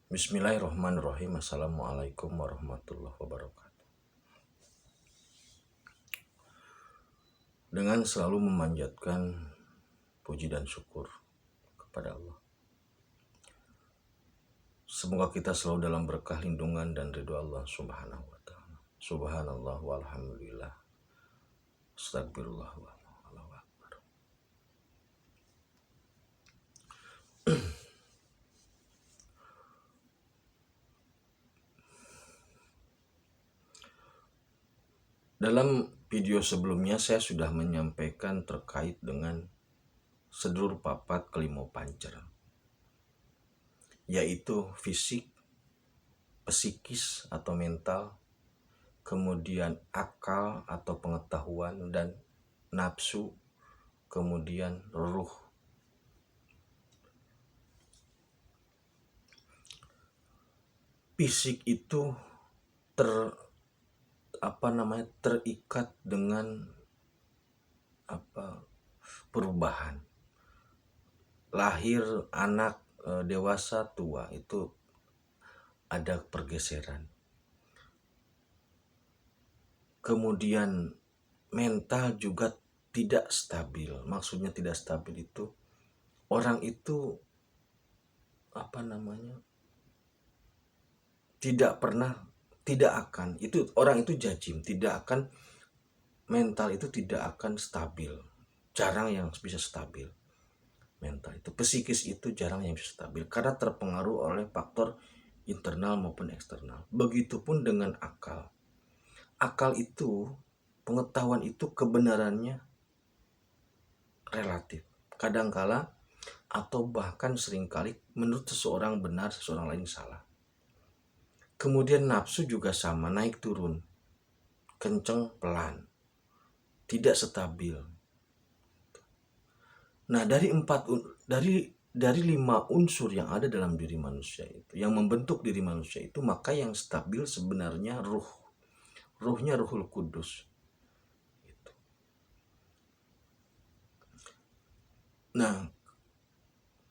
Bismillahirrahmanirrahim. Assalamualaikum warahmatullahi wabarakatuh. Dengan selalu memanjatkan puji dan syukur kepada Allah, semoga kita selalu dalam berkah lindungan dan ridho Allah subhanahu wa ta'ala. Subhanallah walhamdulillah, astagfirullah wallahu akbar. Dalam video sebelumnya saya sudah menyampaikan terkait dengan sedulur papat kelima pancer, yaitu fisik, psikis atau mental, kemudian akal atau pengetahuan, dan nafsu, kemudian ruh. Fisik itu terikat dengan perubahan. Lahir anak, dewasa, tua, itu ada pergeseran. Kemudian mental juga tidak stabil. Maksudnya tidak stabil itu orang itu orang itu jajim, mental itu tidak akan stabil. Jarang yang bisa stabil. Mental itu, psikis itu jarang yang bisa stabil karena terpengaruh oleh faktor internal maupun eksternal. Begitupun dengan akal. Akal itu, pengetahuan itu kebenarannya relatif. Kadangkala atau bahkan seringkali menurut seseorang benar, seseorang lain salah. Kemudian nafsu juga sama, naik turun, kenceng pelan, tidak stabil. Nah, dari 5 unsur yang ada dalam diri manusia itu, yang membentuk diri manusia itu, maka yang stabil sebenarnya ruhnya Ruhul Kudus. Nah,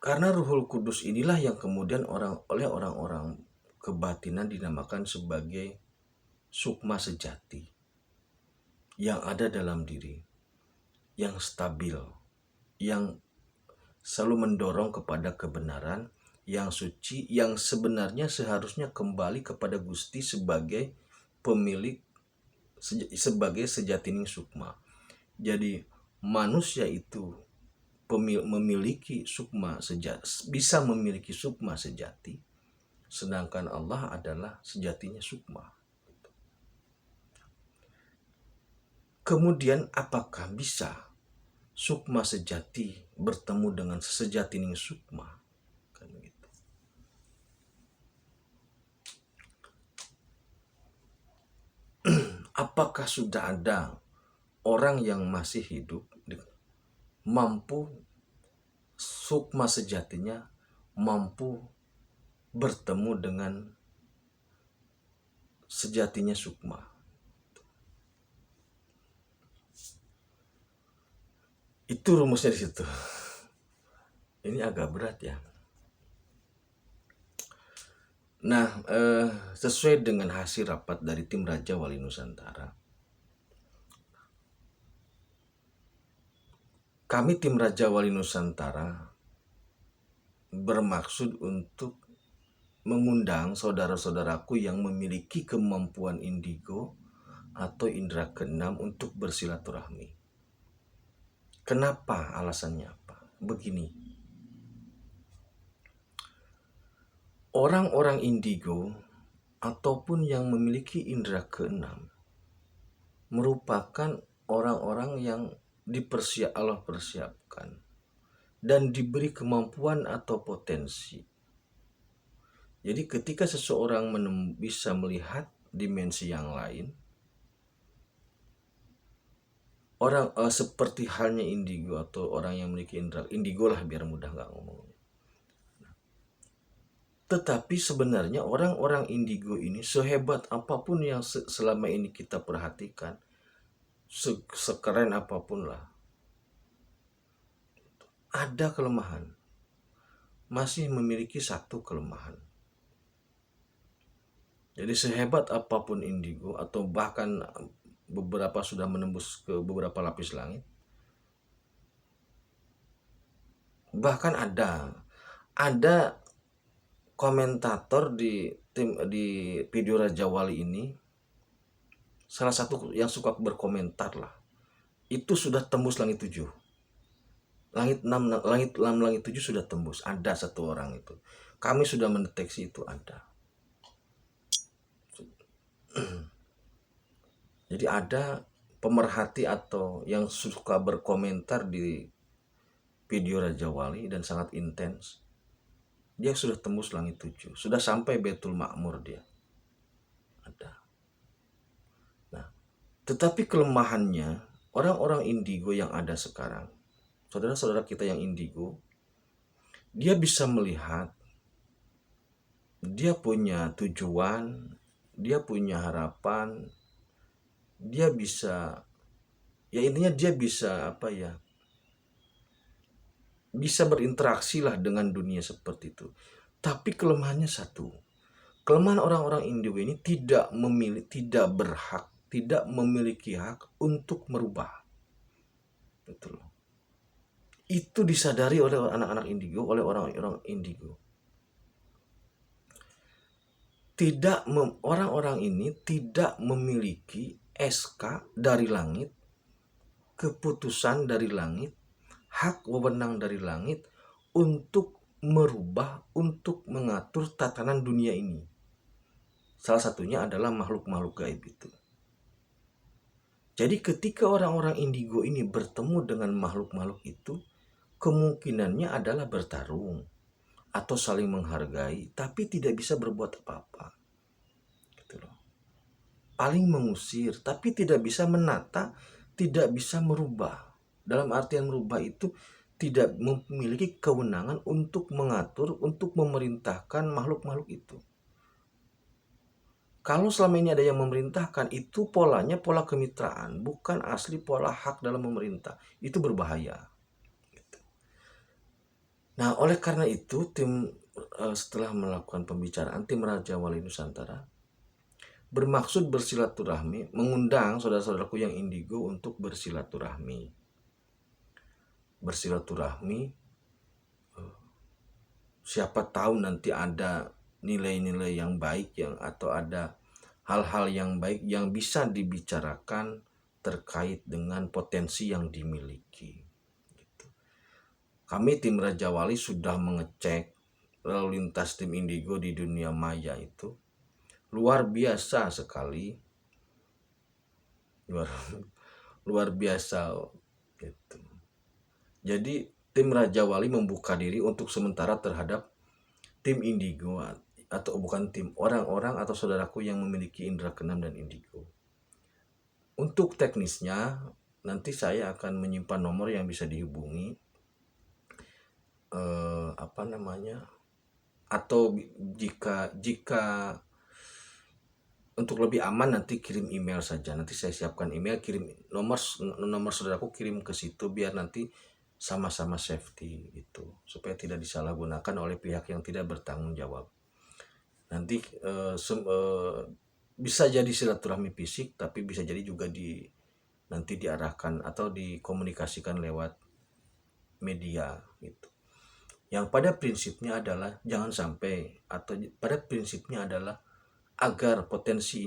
karena Ruhul Kudus inilah yang kemudian oleh orang-orang kebatinan dinamakan sebagai sukma sejati yang ada dalam diri, yang stabil, yang selalu mendorong kepada kebenaran, yang suci, yang sebenarnya seharusnya kembali kepada Gusti sebagai pemilik, sebagai sejatining sukma. Jadi manusia itu bisa memiliki sukma sejati, sedangkan Allah adalah sejatinya sukma. Kemudian apakah bisa sukma sejati bertemu dengan sejatining sukma? Kan gitu. Apakah sudah ada orang yang masih hidup mampu sukma sejatinya, mampu bertemu dengan sejatinya sukma? Itu rumusnya di situ. Ini agak berat ya. Nah, sesuai dengan hasil rapat dari tim Raja Wali Nusantara, kami tim Raja Wali Nusantara bermaksud untuk mengundang saudara-saudaraku yang memiliki kemampuan indigo atau indera keenam untuk bersilaturahmi. Kenapa? Alasannya apa? Begini. Orang-orang indigo ataupun yang memiliki indera keenam merupakan orang-orang yang Allah persiapkan dan diberi kemampuan atau potensi. Jadi ketika seseorang bisa melihat dimensi yang lain, orang seperti halnya indigo atau orang yang memiliki indera indigo lah, biar mudah nggak ngomongnya. Tetapi sebenarnya orang-orang indigo ini sehebat apapun yang selama ini kita perhatikan, sekeren apapun lah, ada kelemahan. Masih memiliki satu kelemahan. Jadi sehebat apapun indigo atau bahkan beberapa sudah menembus ke beberapa lapis langit, bahkan ada komentator di video Raja Wali ini, salah satu yang suka berkomentar lah, itu sudah tembus langit 7. Langit 7 sudah tembus. Ada satu orang itu. Kami sudah mendeteksi itu ada. Jadi ada pemerhati atau yang suka berkomentar di video Raja Wali dan sangat intens. Dia sudah tembus langit 7. Sudah sampai Baitul Ma'mur dia. Ada. Nah, tetapi kelemahannya orang-orang indigo yang ada sekarang, saudara-saudara kita yang indigo, dia bisa melihat, dia punya tujuan, dia punya harapan, dia bisa, ya intinya dia bisa apa ya, bisa berinteraksi lah dengan dunia seperti itu. Tapi kelemahannya satu, kelemahan orang-orang indigo ini tidak berhak, tidak memiliki hak untuk merubah. Betul. Itu disadari oleh anak-anak indigo, oleh orang-orang indigo. Orang-orang ini tidak memiliki SK dari langit, keputusan dari langit, hak wewenang dari langit untuk merubah, untuk mengatur tatanan dunia ini. Salah satunya adalah makhluk-makhluk gaib itu. Jadi ketika orang-orang indigo ini bertemu dengan makhluk-makhluk itu, kemungkinannya adalah bertarung atau saling menghargai, tapi tidak bisa berbuat apa-apa. Gitu loh. Paling mengusir, tapi tidak bisa menata, tidak bisa merubah. Dalam artian merubah itu tidak memiliki kewenangan untuk mengatur, untuk memerintahkan makhluk-makhluk itu. Kalau selama ini ada yang memerintahkan, itu polanya pola kemitraan, bukan asli pola hak dalam memerintah. Itu berbahaya. Nah, oleh karena itu, setelah melakukan pembicaraan, tim Raja Wali Nusantara bermaksud bersilaturahmi, mengundang saudara-saudaraku yang indigo untuk bersilaturahmi. Bersilaturahmi, siapa tahu nanti ada nilai-nilai yang baik atau ada hal-hal yang baik yang bisa dibicarakan terkait dengan potensi yang dimiliki. Gitu. Kami tim Raja Wali sudah mengecek lalu lintas tim indigo di dunia maya itu luar biasa sekali, luar biasa gitu. Jadi tim Raja Wali membuka diri untuk sementara terhadap tim indigo, atau bukan tim, orang-orang atau saudaraku yang memiliki indera keenam dan indigo. Untuk teknisnya nanti saya akan menyimpan nomor yang bisa dihubungi, atau jika untuk lebih aman nanti kirim email saja. Nanti saya siapkan email, kirim nomor saudaraku, kirim ke situ biar nanti sama-sama safety gitu, supaya tidak disalahgunakan oleh pihak yang tidak bertanggung jawab. Nanti bisa jadi silaturahmi fisik, tapi bisa jadi juga nanti diarahkan atau dikomunikasikan lewat media gitu. Yang pada prinsipnya adalah jangan sampai, atau pada prinsipnya adalah agar potensi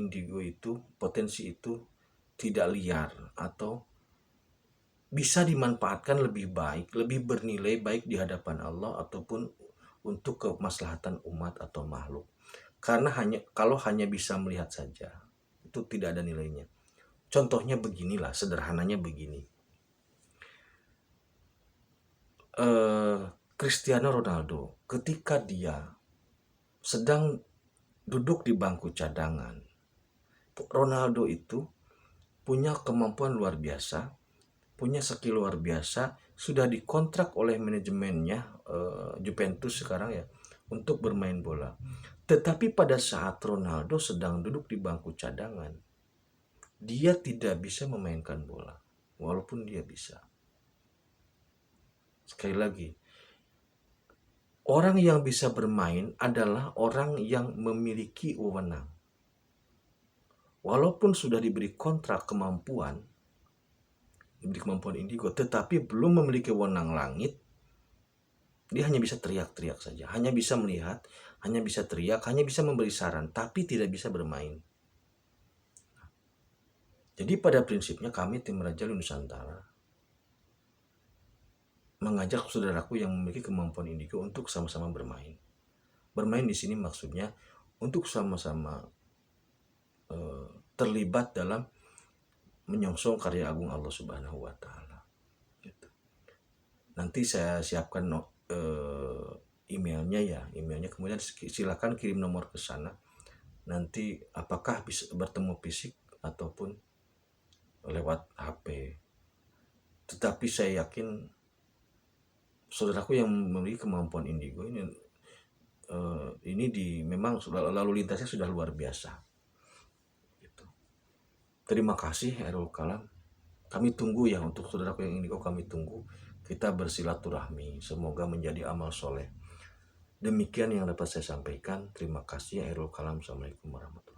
itu tidak liar atau bisa dimanfaatkan lebih baik, lebih bernilai baik di hadapan Allah ataupun untuk kemaslahatan umat atau makhluk. Karena kalau hanya bisa melihat saja, itu tidak ada nilainya. Contohnya beginilah, sederhananya begini. Cristiano Ronaldo ketika dia sedang duduk di bangku cadangan, Ronaldo itu punya kemampuan luar biasa, punya skill luar biasa, sudah dikontrak oleh manajemennya Juventus sekarang ya untuk bermain bola. Tetapi pada saat Ronaldo sedang duduk di bangku cadangan, dia tidak bisa memainkan bola, walaupun dia bisa. Sekali lagi, orang yang bisa bermain adalah orang yang memiliki wewenang. walaupun sudah diberi kontrak kemampuan, diberi kemampuan indigo, tetapi belum memiliki wewenang langit, dia hanya bisa teriak-teriak saja, hanya bisa melihat, hanya bisa teriak, hanya bisa memberi saran, tapi tidak bisa bermain. Jadi pada prinsipnya kami tim Raja Nusantara mengajak saudaraku yang memiliki kemampuan indigo untuk sama-sama bermain. Bermain di sini maksudnya untuk sama-sama terlibat dalam menyongsong karya agung Allah Subhanahu wa taala. Gitu. Nanti saya siapkan emailnya ya, emailnya, kemudian silakan kirim nomor ke sana. Nanti apakah bisa bertemu fisik ataupun lewat HP. Tetapi saya yakin saudaraku yang memiliki kemampuan indigo ini memang lalu lintasnya sudah luar biasa. Gitu. Terima kasih Airul Kalam. Kami tunggu ya, untuk saudaraku yang indigo kami tunggu. Kita bersilaturahmi, semoga menjadi amal soleh. Demikian yang dapat saya sampaikan. Terima kasih Airul Kalam. Assalamualaikum warahmatullahi wabarakatuh.